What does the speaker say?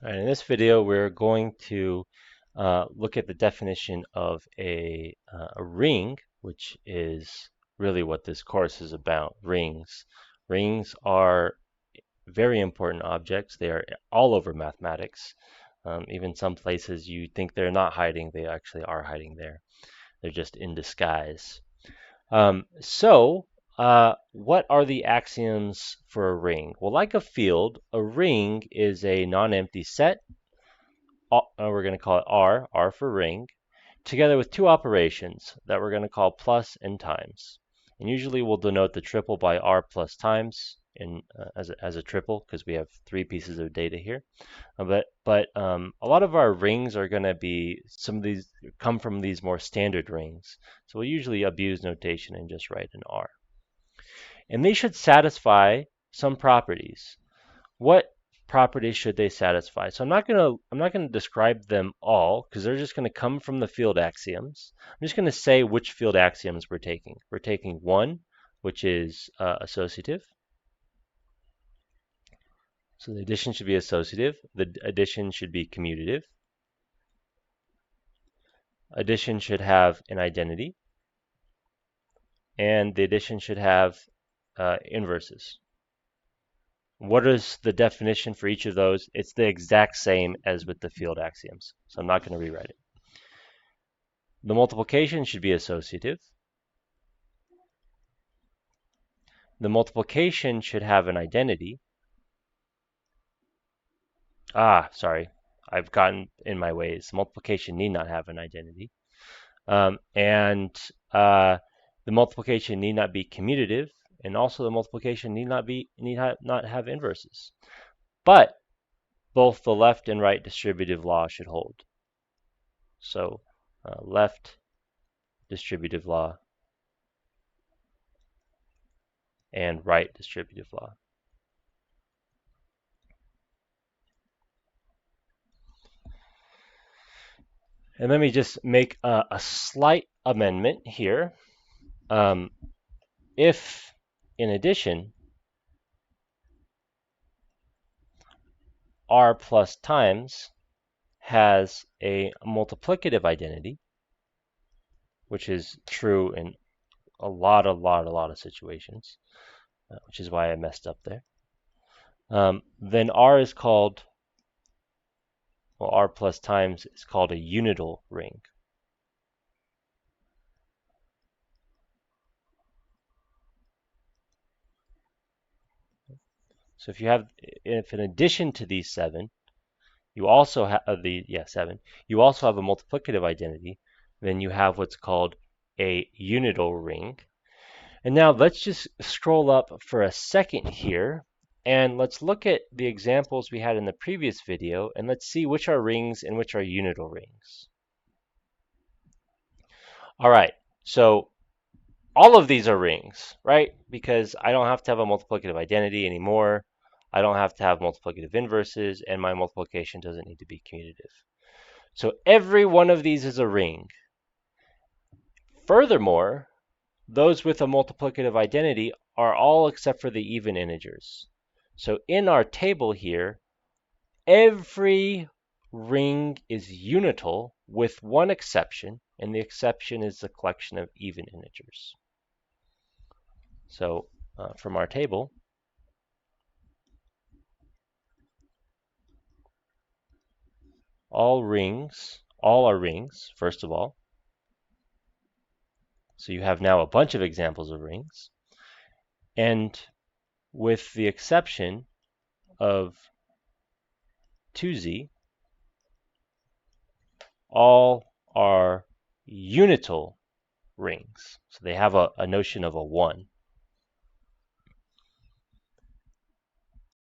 All right, in this video, we're going to look at the definition of a ring, which is really what this course is about, rings. Rings are very important objects. They are all over mathematics. Even some places you think they're not hiding, they actually are hiding there. They're just in disguise. What are the axioms for a ring? Well, like a field, a ring is a non-empty set. We're going to call it R for ring, together with two operations that we're going to call plus and times. And usually we'll denote the triple by R plus times as a triple because we have three pieces of data here. A lot of our rings are going to be, some of these come from these more standard rings. So we'll usually abuse notation and just write an R. And they should satisfy some properties. What properties should they satisfy? So I'm not gonna describe them all because they're just gonna come from the field axioms. I'm just gonna say which field axioms we're taking. We're taking one, which is associative. So the addition should be associative. The addition should be commutative. Addition should have an identity, and the addition should have inverses. What is the definition for each of those? It's the exact same as with the field axioms, so I'm not going to rewrite it. The multiplication should be associative. The multiplication should have an identity. Sorry, I've gotten in my ways. Multiplication need not have an identity. The multiplication need not be commutative, and also the multiplication need not have inverses. But both the left and right distributive law should hold. So left distributive law and right distributive law. And let me just make a slight amendment here. If, in addition, R plus times has a multiplicative identity, which is true in a lot of situations, which is why I messed up there, then R is called, well, R plus times is called a unital ring. So if in addition to these seven, you also have you also have a multiplicative identity, then you have what's called a unital ring. And now let's just scroll up for a second here, and let's look at the examples we had in the previous video, and let's see which are rings and which are unital rings. All right, so all of these are rings, right? Because I don't have to have a multiplicative identity anymore. I don't have to have multiplicative inverses, and my multiplication doesn't need to be commutative. So every one of these is a ring. Furthermore, those with a multiplicative identity are all except for the even integers. So in our table here, every ring is unital with one exception, and the exception is the collection of even integers. So from our table, all are rings, first of all. So you have now a bunch of examples of rings. And with the exception of 2z, all are unital rings. So they have a notion of a 1.